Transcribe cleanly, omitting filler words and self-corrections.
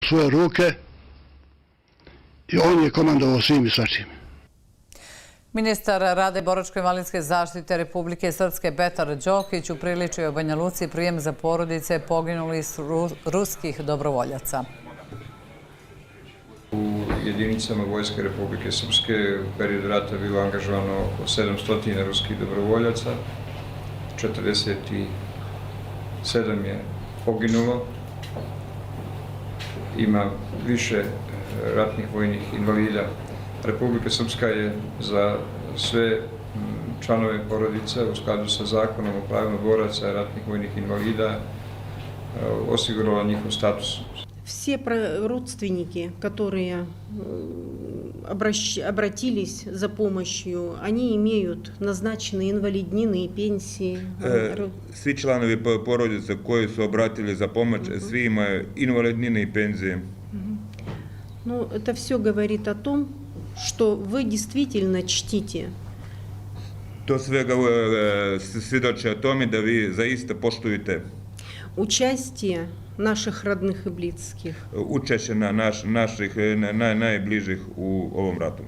svoje ruke i on je komandovao svim i svačim. Ministar rada i boračko-invalidske zaštite Republike Srpske Petar Đokić upriličio Banja Luci prijem za porodice poginulih ruskih dobrovoljaca. U jedinicama Vojske Republike Srpske u periodu rata bilo angažovano oko 700 ruskih dobrovoljaca, 47 je poginulo, ima više ratnih vojnih invalida. Republika Srpska je za sve članove porodice u skladu sa zakonom o pravima boraca ratnih vojnih invalida osigurala njihov status. Все родственники, которые обратились за помощью, они имеют назначенные инвалиднины и пенсии. Svi članovi porodice koji su obratili za pomoć, svi imaju invalidnine i penzije. Но это все говорит о том, что вы действительно чтите. To sve svjedoči o tome da vi zaista poštujete Участие наших родных и близких. učešće naših najbližih u ovom ratu.